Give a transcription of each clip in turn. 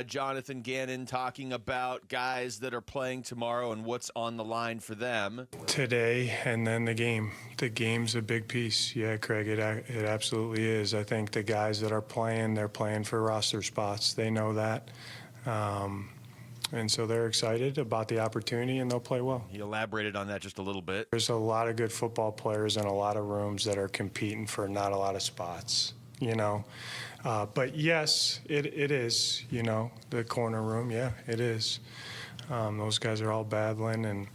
Jonathan Gannon talking about guys that are playing tomorrow and what's on the line for them. Today and then the game. The game's a big piece. Yeah, Craig, it absolutely is. I think the guys that are playing, they're playing for roster spots. They know that. And so they're excited about the opportunity, and they'll play well. He elaborated on that just a little bit. There's a lot of good football players in a lot of rooms that are competing for not a lot of spots, you know. But, yes, it is, you know, the corner room. Yeah, it is. Those guys are all battling.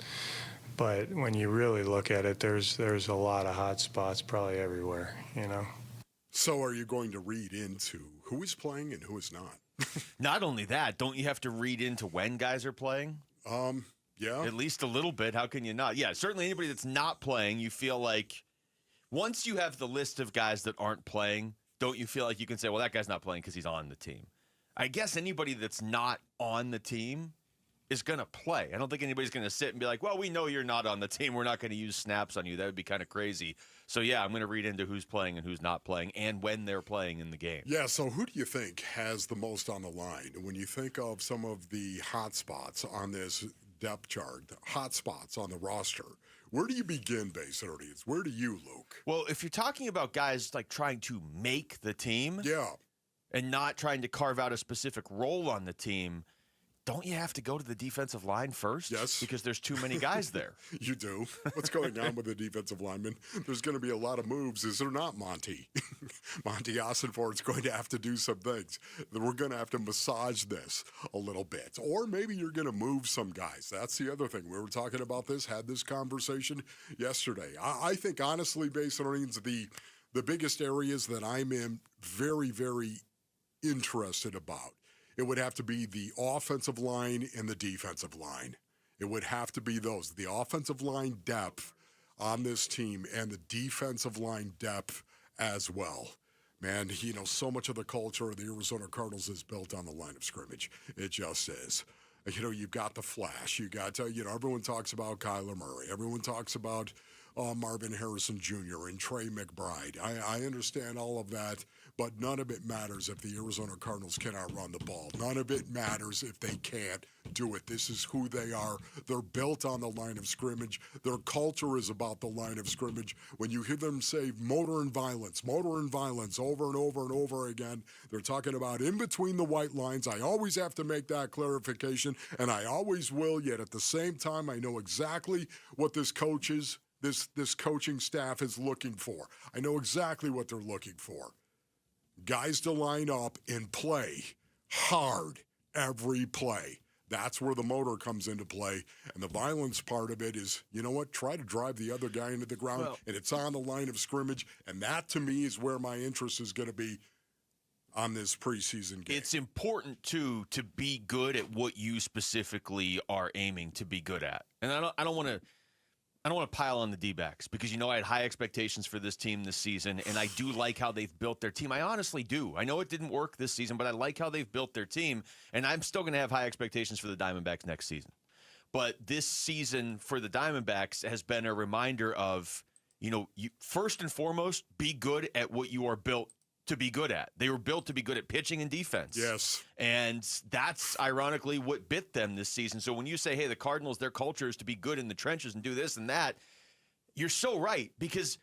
But when you really look at it, there's a lot of hot spots probably everywhere, you know. So are you going to read into who is playing and who is not? Not only that, don't you have to read into when guys are playing? Yeah. At least a little bit. How can you not? Yeah, certainly anybody that's not playing, you feel like once you have the list of guys that aren't playing, don't you feel like you can say, well, that guy's not playing because he's on the team? I guess anybody that's not on the team is going to play. I don't think anybody's going to sit and be like, well, we know you're not on the team. We're not going to use snaps on you. That would be kind of crazy. So, yeah, I'm going to read into who's playing and who's not playing and when they're playing in the game. Yeah, so who do you think has the most on the line? When you think of some of the hot spots on this depth chart, hot spots on the roster, where do you begin, Base Audience? Where do you, Luke? Well, if you're talking about guys like trying to make the team and not trying to carve out a specific role on the team, don't you have to go to the defensive line first? Yes. Because there's too many guys there. You do. What's going on with the defensive linemen? There's going to be a lot of moves, is there not, Monty? Monty Ossenfort's going to have to do some things. We're going to have to massage this a little bit. Or maybe you're going to move some guys. That's the other thing. We were talking about this, had this conversation yesterday. I think, honestly, based on the biggest areas that I'm in very, very interested about, it would have to be the offensive line and the defensive line. It would have to be those. The offensive line depth on this team and the defensive line depth as well. Man, you know, so much of the culture of the Arizona Cardinals is built on the line of scrimmage. It just is. You know, you've got the flash. You got, everyone talks about Kyler Murray. Everyone talks about Marvin Harrison Jr. and Trey McBride. I understand all of that, but none of it matters if the Arizona Cardinals cannot run the ball. None of it matters if they can't do it. This is who they are. They're built on the line of scrimmage. Their culture is about the line of scrimmage. When you hear them say motor and violence over and over and over again, they're talking about in between the white lines. I always have to make that clarification, and I always will, yet at the same time, I know exactly what this coaching staff is looking for. I know exactly what they're looking for. Guys to line up and play hard every play. That's where the motor comes into play. And the violence part of it is, you know what, try to drive the other guy into the ground, and it's on the line of scrimmage. And that, to me, is where my interest is going to be on this preseason game. It's important, too, to be good at what you specifically are aiming to be good at. And I don't want to pile on the D-backs because, I had high expectations for this team this season, and I do like how they've built their team. I honestly do. I know it didn't work this season, but I like how they've built their team, and I'm still going to have high expectations for the Diamondbacks next season. But this season for the Diamondbacks has been a reminder of, you first and foremost, be good at what you are built to be good at. They were built to be good at pitching and defense. Yes. And that's ironically what bit them this season. So when you say, hey, the Cardinals, their culture is to be good in the trenches and do this and that, you're so right, because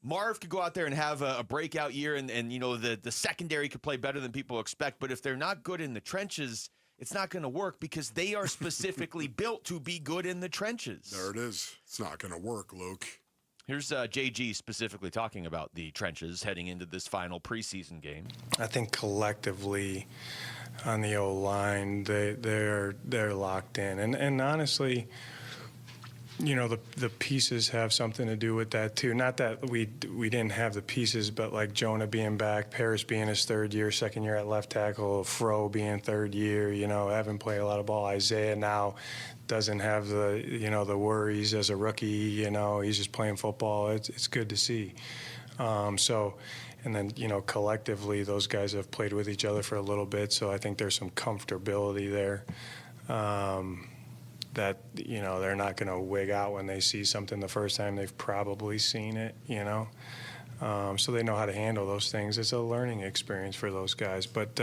Marv could go out there and have a breakout year and the secondary could play better than people expect. But if they're not good in the trenches, it's not going to work because they are specifically built to be good in the trenches. There it is. It's not going to work, Luke. Here's JG specifically talking about the trenches heading into this final preseason game. I think collectively on the O-line, they're locked in. And honestly, the pieces have something to do with that too. Not that we didn't have the pieces, but like Jonah being back, Paris being his second year at left tackle, Fro being third year, haven't played a lot of ball. Isaiah now doesn't have the worries as a rookie, he's just playing football. It's good to see. And then, collectively, those guys have played with each other for a little bit, so I think there's some comfortability there. That, they're not going to wig out when they see something the first time they've probably seen it, so they know how to handle those things. It's a learning experience for those guys. But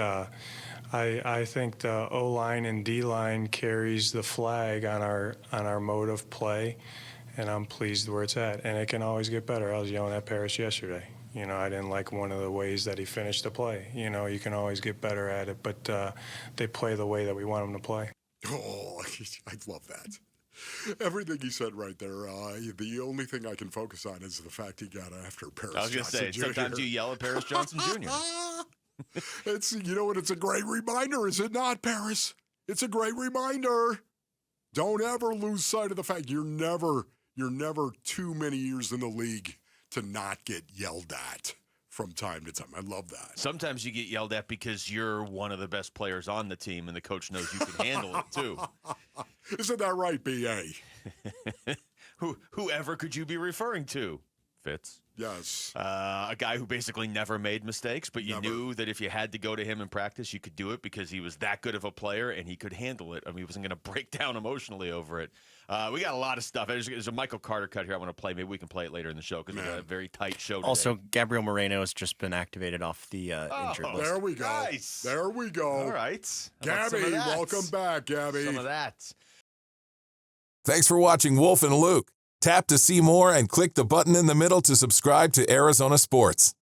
I think the O-line and D-line carries the flag on our mode of play, and I'm pleased where it's at. And it can always get better. I was yelling at Paris yesterday. I didn't like one of the ways that he finished the play. You can always get better at it, but they play the way that we want them to play. Oh, I love that. Everything he said right there. The only thing I can focus on is the fact he got after Paris I was going to say, Johnson Jr. sometimes you yell at Paris Johnson Jr. It's it's a great reminder, is it not, Paris? It's a great reminder. Don't ever lose sight of the fact you're never too many years in the league to not get yelled at from time to time. I love that. Sometimes you get yelled at because you're one of the best players on the team, and the coach knows you can handle it too. Isn't that right, BA? Whoever could you be referring to, Fitz? Yes. A guy who basically never made mistakes, but you knew that if you had to go to him in practice, you could do it because he was that good of a player and he could handle it. I mean, he wasn't going to break down emotionally over it. We got a lot of stuff. There's a Michael Carter cut here I want to play. Maybe we can play it later in the show because we got a very tight show today. Also, Gabriel Moreno has just been activated off the injured list. There we go. Nice. There we go. All right. Gabby, welcome back, Gabby. Some of that. Thanks for watching Wolf and Luke. Tap to see more and click the button in the middle to subscribe to Arizona Sports.